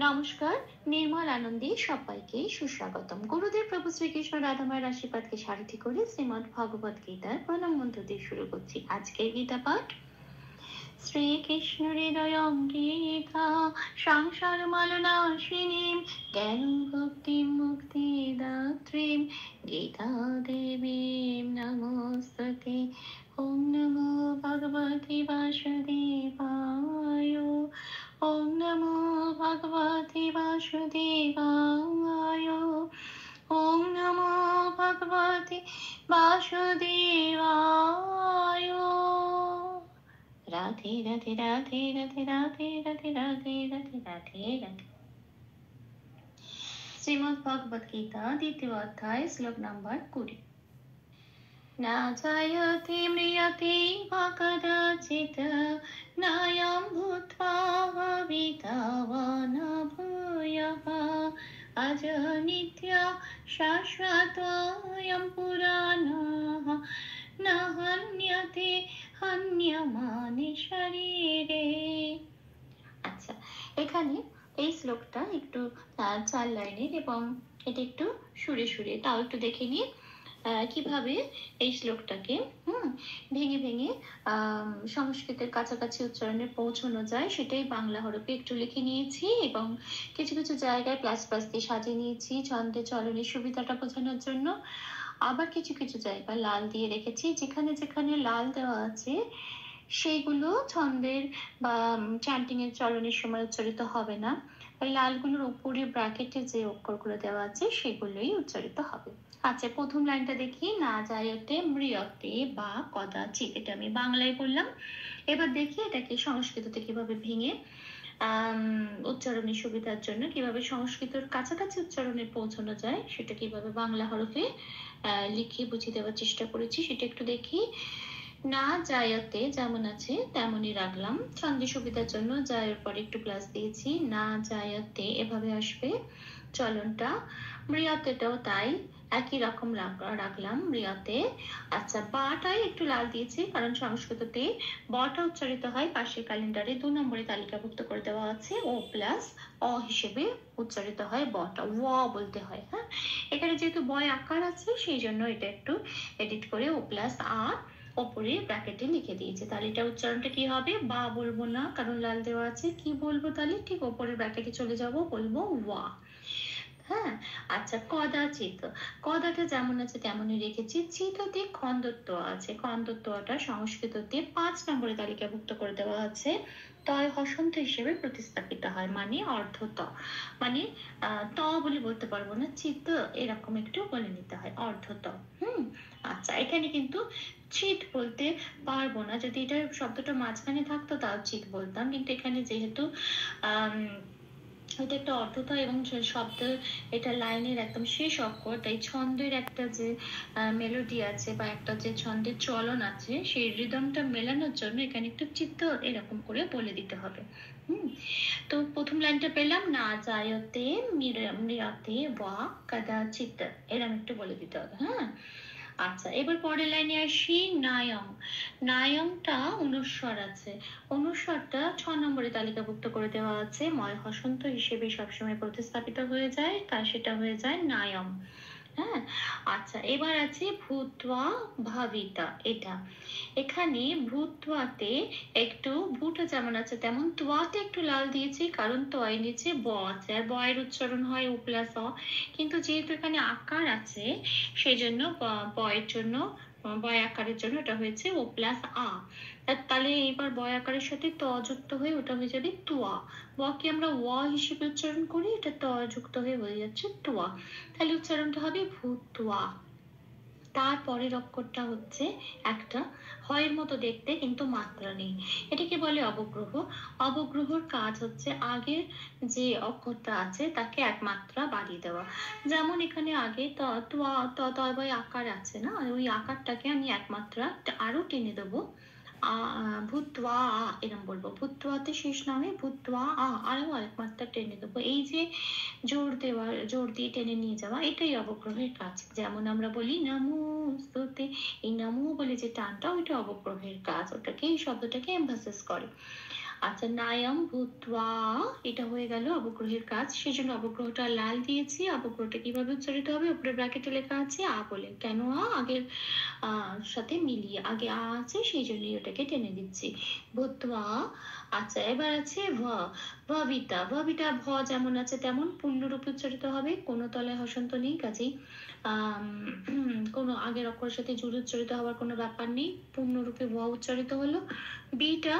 নমস্কার। নির্মল আনন্দে সবাইকে সুস্বাগতম। গুরুদেব প্রভু শ্রীকৃষ্ণ রাধামায়ের আশীর্বাদকে সারথি করে শ্রীমদ্ ভগবত গীতার প্রণাম মন্ত্র দিয়ে শুরু করছি আজকের গীতা পাঠ। শ্রীকৃষ্ণ হৃদয়ং গীতা সংসার মালনাশিনীম জ্ঞান ভক্তি মুক্তি দাত্রীম গীতা দেবীম নমস্তুতে। ওম নমো ভগবতে বাসুদেবায়। ওম নমো ভগবতে বাসুদেবায়। ওম নমো ভগবতে বাসুদেবায়। রাধে রাধে রাধে রাধে রাধে রাধে রাধে রাধে রাধে রাধে। শ্রীমদ্ ভগবত গীতা দ্বিতীয় অধ্যায় শ্লোক নম্বর 20। না জায়তে ম্রিয়তে বা কদাচিৎ নায়ং ভূত্বা ভবিতা বা না ভূয়ঃ অজনিত্য শাশ্বতোऽয়ং পুরাণঃ না হন্যতে হন্যমানে শরীরে। আচ্ছা, এখানে এই শ্লোকটা একটু 4 লাইনের এবং এটা একটু সুরে সুরে, তাও একটু দেখে নিয়ে কিভাবে এই শ্লোকটাকে ভেঙে ভেঙে সংস্কৃতের কাছাকাছি উচ্চারণে পৌঁছানো যায় সেটাই বাংলা হরফে একটু লিখে নিয়েছি এবং কিছু কিছু জায়গায় প্লাস প্লাস দিয়ে সাজিয়ে নিয়েছি ছন্দে চলনের সুবিধাটা বোঝানোর জন্য। আবার কিছু কিছু জায়গায় লাল দিয়ে রেখেছি, যেখানে যেখানে লাল দেওয়া আছে সেইগুলো ছন্দের বা চ্যান্টিং এর চলনের সময় উচ্চারিত হবে না। লালগুলোর উপরে ব্র্যাকেটে যে অক্ষরগুলো দেওয়া আছে সেগুলোই উচ্চারিত হবে। আচ্ছা, প্রথম লাইনটা দেখি। না জায়তে ম্রিয়তে বা কদাচিৎ, এটা আমি বাংলায় বললাম। এবার দেখি এটাকে সংস্কৃততে কিভাবে ভেঙে উচ্চারণের সুবিধার জন্য কিভাবে সংস্কৃতের কাছাকাছি উচ্চারণে পৌঁছানো যায় সেটা কিভাবে বাংলা হরফে লিখে বুঝিয়ে দেওয়ার চেষ্টা করেছি সেটা একটু দেখি। না জায়তে যেমন আছে তেমনই রাখলাম, ছন্দের সুবিধার জন্য জায়ের পরে একটু প্লাস দিয়েছি। না জায়তে এভাবে আসবে চলনটা। মৃয়তেটাও তাই একই রকম রাখলাম মৃয়তে। আচ্ছা, বাটাই একটু লাল দিয়েছি কারণ সংস্কৃততে বটা উচ্চারিত হয়, পাশের ক্যালেন্ডারে 2 নম্বরে তালিকাভুক্ত করে দেওয়া আছে ও প্লাস অ হিসেবে উচ্চারিত হয় বটা, ওয়া বলতে হয়। হ্যাঁ, এখানে যেহেতু বয় আকার আছে সেই জন্য এটা একটু এডিট করে ও প্লাস আ ওপরে ব্র্যাকেটে লিখে দিয়েছে। তাহলে এটা উচ্চারণটা কি হবে? বা বলবো না কারণ লাল দেওয়া আছে, কি বলবো তাহলে? ঠিক ওপরে ব্র্যাকেটে চলে যাব, বলবো ওয়া। হ্যাঁ, আচ্ছা, কদাচিৎ, কদাটা যেমন আছে তেমনই রেখেছি। চিততে খন্দত্ব আছে, খন্দত্বটা সংস্কৃততে 5 নম্বরে তালিকাভুক্ত করে দেওয়া আছে। তয় হসন্ত হিসেবে প্রতিস্থাপিত হয়, মানে অর্ধ ত, মানে ত বলে বলতে পারবো না, চিত এরকম একটু বলে নিতে হয়, অর্ধ ত। আচ্ছা, এখানে কিন্তু চিত বলতে পারবো না, যদি এটা শব্দটা মাঝখানে থাকতো তাও চিত বলতাম, কিন্তু এখানে যেহেতু এটা একটা অর্থতা এবং শব্দ, এটা লাইনের একদম শেষ অক্ষর, তাই ছন্দের একটা যে মেলোডি আছে বা একটা যে ছন্দের চলন আছে সেই রিদমটা মেলানোর জন্য এখানে একটু চিত্ত এরকম করে বলে দিতে হবে। তো প্রথম লাইনটা পেলাম, না জায়তে মৃয়তে বা কদাচিৎ, এরকম একটু বলে দিতে হবে। হ্যাঁ, আচ্ছা, এবার পরের লাইনে আসি। নায়ং, নায়ংটা অনুস্বর আছে, অনুস্বরটা 6 নম্বরে তালিকাভুক্ত করে দেওয়া আছে, ময় হসন্ত হিসেবে সবসময় প্রতিস্থাপিত হয়ে যায়, তা সেটা হয়ে যায় নায়ং। হ্যাঁ, আচ্ছা, এবার আছে ভূত্বা ভাবিতা, এটা এখানে ভূত্বাতে একটু ভূটা যেমন আছে তেমন তোয়াতে একটু লাল দিয়েছি কারণ তোয়াই নিচে ব আছে আর বয়ের উচ্চারণ হয় ও প্লাস অ, কিন্তু যেহেতু এখানে আকার আছে সেই জন্য বয়ের জন্য, বয় আকারের জন্য এটা হয়েছে ও প্লাস আ। তাহলে এবার বয় আকারের সাথে ত যুক্ত হয়ে ওটা হয়ে যাবে তুয়া। কে আমরা ওয়া হিসেবে উচ্চারণ করি, এটা ত যুক্ত হয়ে যাচ্ছে তুয়া, তাহলে উচ্চারণটা হবে ভূত্বা। তারপরের অক্ষরটা হচ্ছে একটা হয়ের মতো দেখতে কিন্তু মাত্রা নেই, এটাকে বলে অবগ্রহ। অবগ্রহর কাজ হচ্ছে আগের যে অক্ষরটা আছে তাকে এক মাত্রা বাড়িয়ে দেওয়া। যেমন এখানে আগে তয় আকার আছে না, ওই আকারটাকে আমি এক মাত্রা আরো টেনে দেবো, ভূত্বা আ এরকম বলবো, ভূত্বাতে শেষ না হয়ে ভূত্বা আ আরো আরেক মাত্রা টেনে দেবো। এই যে জোর দেওয়া, জোর দিয়ে টেনে নিয়ে যাওয়া, এটাই অবগ্রহের কাজ। যেমন আমরা বলি নমস্তুতে, এই নমো বলে যে টানটা ওইটা অবগ্রহের কাজ, ওটাকে এই শব্দটাকে এমফাসিস করে। আচ্ছা, নায়াম ভূত্বা, এটা হয়ে গেল অবগ্রহের কাজ। সেজন্য অবগ্রহটা লাল দিয়েছি। অবগ্রহটা কিভাবে উচ্চারিত হবে? উপরে ব্র্যাকেটে লেখা আছে আ বলে। কেন আ? আগের সাথে মিলিয়ে, আগে আ আছে সেই জন্যই ওটাকে টেনে দিচ্ছি, ভূত্বা। আচ্ছা, এবার আছে ভ, ভবিতা। ভবিতা ভ যেমন আছে তেমন পূর্ণরূপে উচ্চারিত হবে, কোনো তলায় হসন্ত নেই, কাজেই কোনো আগের অক্ষরের সাথে জুড়ে উচ্চারিত হওয়ার কোনো ব্যাপার নেই, পূর্ণরূপে ভ উচ্চারিত হলো। বিটা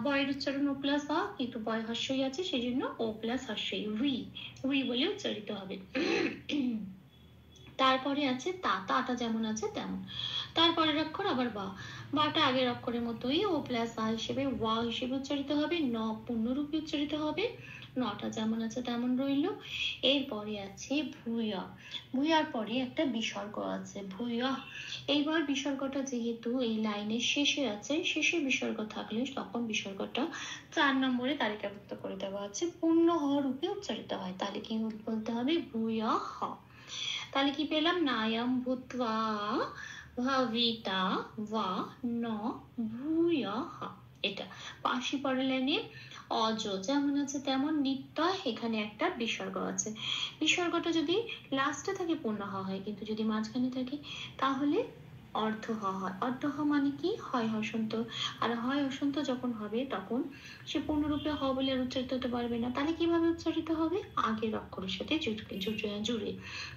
বয়ের উচ্চারণ ও প্লাস আ, কিন্তু বয় হর্ষই আছে সেই জন্য ও প্লাস হর্ষই, উই, উই বলে উচ্চারিত হবে। তারপরে আছে তা, তাটা যেমন আছে তেমন। তারপরের অক্ষর আবার বা, বাটা আগের অক্ষরের মতোই ও প্লাস আ হিসেবে ওয়া হিসেবে উচ্চারিত হবে, ন পূর্ণরূপে উচ্চারিত হবে, নটা যেমন আছে তেমন রইল। এরপরে আছে ভূয়া। ভূয়ার পরে একটা বিসর্গ আছে, ভূয়া। এইবার বিসর্গটা যেহেতু এই লাইনের শেষে আছে, শেষে বিসর্গ থাকলে তখন বিসর্গটা 4 নম্বরে তালিকাভুক্ত করে দেওয়া আছে, পূর্ণ হ রূপে উচ্চারিত হয়। তাহলে কি বলতে হবে? ভূয়া হ। তাহলে কি পেলাম? নায়াম ভূত্বা ভবিতা ওয়া ন ভূয়ঃ। এটা পাশে পরের লাইনে অজ যেমন আছে তেমন নিত্য, এখানে একটা বিসর্গ আছে। বিসর্গটা যদি লাস্টে থাকে পূর্ণ হ হয়, কিন্তু যদি মাঝখানে থাকে তাহলে অর্ধ হ হয়। অর্ধ হ মানে কি? হয় হসন্ত। আর হয় হসন্ত যখন হবে তখন সে পূর্ণরূপে হ বলে আর উচ্চারিত হতে পারবে না। তাহলে কিভাবে উচ্চারিত হবে? আগের অক্ষরের সাথে জুড়ে।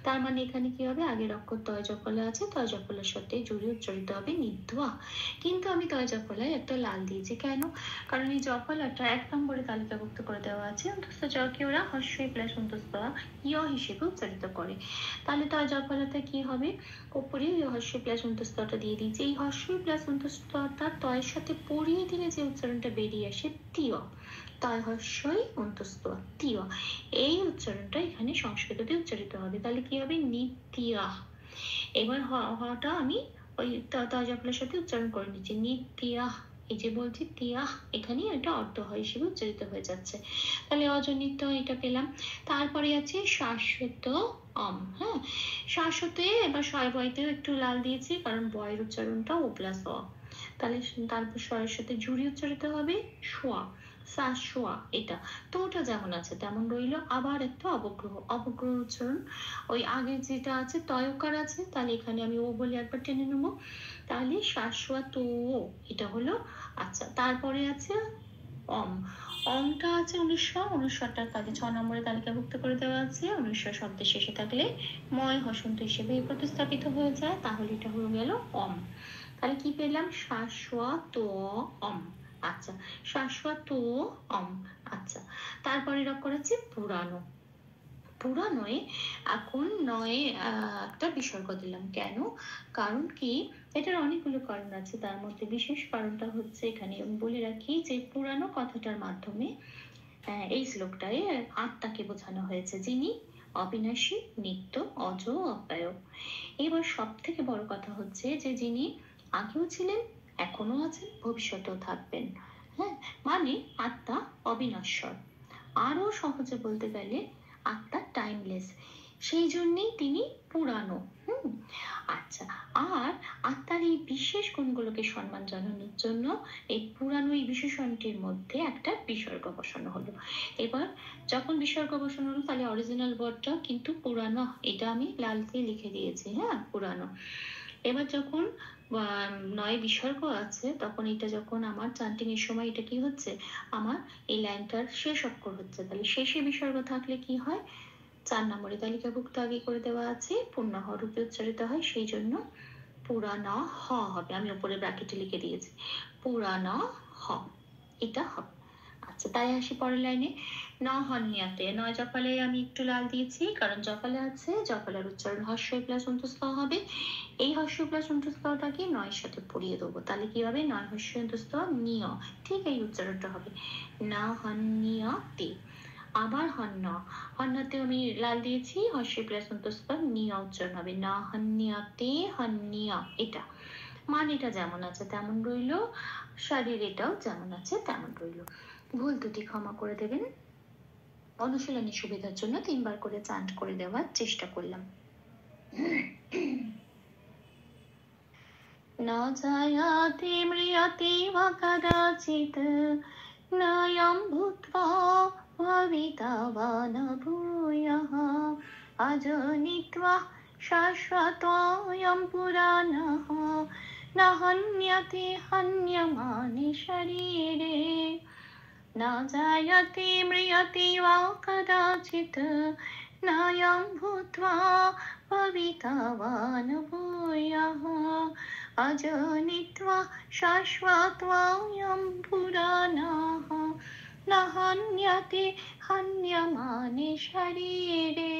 তার মানে এখানে কি হবে? আগের অক্ষর তয় জফলা আছে, তয় জফলার সাথে জুড়ে উচ্চারিত হবে নিধ্বা। কিন্তু আমি তয় জফলায় একটা লাল দিয়েছি, কেন? কারণ এই জফলাটা 1 নম্বরে তালিকাভুক্ত করে দেওয়া আছে, অন্তস্থ জকে ওরা হর্ষই প্লাস অন্তস্থ ইয় হিসেবে উচ্চারিত করে। তাহলে তয় জফলাতে কি হবে? উপরে হর্ষই প্লাস অন্তস্থটা দিয়ে দিয়েছি। এই হর্ষই প্লাস অন্তস্থটা তয়ের সাথে পড়িয়ে দিলে যে উচ্চারণটা বেরিয়ে আসে তিয়, তয় হর্ষই অন্তস্থ তিয়, এই উচ্চারণটা এখানে সংস্কৃততে উচ্চারিত হবে। তাহলে কি হবে? নিত্যা। এবার হটা আমি ওই তয় জফলার সাথে উচ্চারণ করে নিচ্ছি, নিত্যা। এই যে বলছি তিয়া, এখানে এটা অর্ধ হয় হিসেবে উচ্চারিত হয়ে যাচ্ছে। তাহলে অজনিত এটা পেলাম। তারপরে আছে শাশ্বত অম। হ্যাঁ, শাশ্বতে এবার শয় বয়তেও একটু লাল দিয়েছি, কারণ বয়ের উচ্চারণটা ও প্লাস অ। তাহলে তারপর শয়ের সাথে জুড়ি উচ্চারিত হবে শোয়া, শাশোয়া। এটা তো ওটা যেমন আছে তেমন রইল। আবার একটা অবগ্রহ, অবগ্রহ উচ্চারণ ওই আগে যেটা আছে তয়কার আছে, তাহলে এখানে আমি ও বলে একবার টেনে নেবো, তাহলে শাশোয়া তো, এটা হলো। আচ্ছা, তারপরে আছে অম। অমটা আছে 1900টার কাজে 6 নম্বরে তালিকাভুক্ত করে দেওয়া আছে। 1900 শব্দের শেষে থাকলে ময় হসন্ত হিসেবে প্রতিস্থাপিত হয়ে যায়, তাহলে এটা হয়ে গেল অম। তাহলে কি পেলাম? শাশ্বত অম। আচ্ছা, শাশ্বত অম। আচ্ছা, তারপরে অক্ষর আছে পুরানো। পুরানোয় এখন নয় একটা বিসর্গ দিলাম, কেন? কারণ কি? এটার অনেকগুলো কারণ আছে, তার মধ্যে বিশেষ কারণটা হচ্ছে, এখানে আমি বলে রাখি যে পুরানো কথাটার মাধ্যমে এই শ্লোকটায় আত্মাকে বোঝানো হয়েছে, যিনি অবিনাশী, নিত্য, অজ, অব্যয়। এবার সব থেকে বড় কথা হচ্ছে যে যিনি আগেও ছিলেন, এখনো আছেন, ভবিষ্যতেও থাকবেন। হ্যাঁ, মানে আত্মা অবিনশ্বর। আরো সহজে বলতে গেলে আত্মা টাইমলেস, সেই জন্যেই তিনি পুরানো। আচ্ছা, আর আত্মার এই বিশেষ গুণগুলোকে সম্মান জানানোর জন্য এই পুরানো এই বিশেষণটির মধ্যে একটা বিসর্গ বসানো হলো। এবার যখন বিসর্গ বসানো হলো, তাহলে অরিজিনাল ওয়ার্ডটা কিন্তু পুরানো, এটা আমি লাল দিয়ে লিখে দিয়েছি। হ্যাঁ, পুরানো। এবার যখন নয় বিসর্গ আছে, তখন এটা যখন আমার চান্টিং এর সময় এটা কি হচ্ছে? আমার এই লাইনটার শেষ অক্ষর হচ্ছে, তাহলে শেষে বিসর্গ থাকলে কি হয়? 4 নম্বরে তালিকাভুক্ত আগে করে দেওয়া আছে, পূর্ণ হ রূপে উচ্চারিত হয়, সেই জন্য পুরানা হ হবে। আমি উপরে ব্র্যাকেটে লিখে দিয়েছি পুরানা হ, এটা হবে। আচ্ছা, তাই আসি পরের লাইনে। ন হন্যাতে, নয় জফলে আমি একটু লাল দিয়েছি, কারণ জফলে আছে, জফলার উচ্চারণ হর্ষই প্লাস অন্তস্থ হবে। এই হর্ষই প্লাস অন্তস্থটাকে নয়ের সাথে পড়িয়ে দেবো, তাহলে কি হবে? নয় হর্ষই অন্তস্থ নিয়, ঠিক এই উচ্চারণটা হবে, না হন্যাতে। আবার হন্য, হন্যতে আমি লাল দিয়েছি, হর্ষই প্লাস অন্তস্থ নিয়া উচ্চারণ হবে, না হন্যাতে হন্যা। এটা মান এটা যেমন আছে তেমন রইল, শারীর এটাও যেমন আছে তেমন রইল। ভুল দুটি ক্ষমা করে দেবেন। অনুশীলনের সুবিধার জন্য 3 বার করে চান্ট করে দেওয়ার চেষ্টা করলাম। न जायाति म्रियति वा कदाचित् नायं भूत्वा भविता वा न भूयः अजनित्वा शाश्वतोऽयं पुराणः न हन्यते हन्यमाने शरीरे न जायते म्रियते वा कदाचित् नायं भूत्वा भविता वा न भूयः अजनित्वा शाश्वतोऽयं पुराणः न हन्यते हन्यमाने शरीरे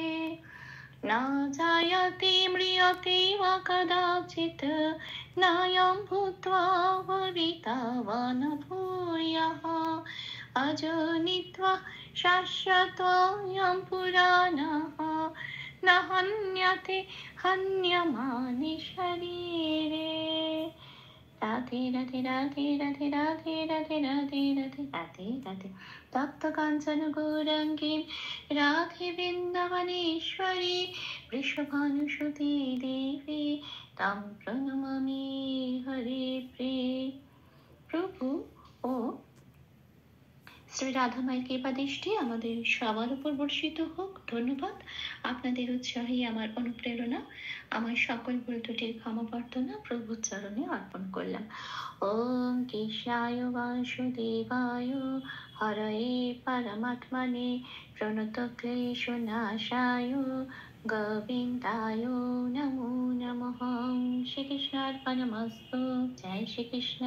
न जायते म्रियते वा कदाचित् नायं भूत्वा भविता वा न भूयः अजनित्वा शाश्वतोऽयं पुराणः न हन्यते हन्यमाने शरीरे। राधे राधे राधे राधे राधे राधे राधे राधे राधे राधे तप्त कांचन गौरांगी राधे वृंदावनेश्वरी वृषभानुसुते देवी तां प्रणमामि हरे प्रिय। প্রভু ও শ্রী রাধা মায়ের কৃপা দৃষ্টি আমাদের সবার উপর বর্ষিত হোক। ধন্যবাদ। আপনাদের উৎসাহই আমার অনুপ্রেরণা। আমার সকল ভুল ত্রুটির ক্ষমা প্রার্থনা প্রভুর চরণে অর্পণ করলাম। ওম কৃষ্ণায় বাসুদেবায় হরয়ে পরমাত্মনে প্রণত ক্লেশনাশায় গোবিন্দায় নমো নমঃ। শ্রীকৃষ্ণার্পণমস্তু। জয় শ্রীকৃষ্ণ।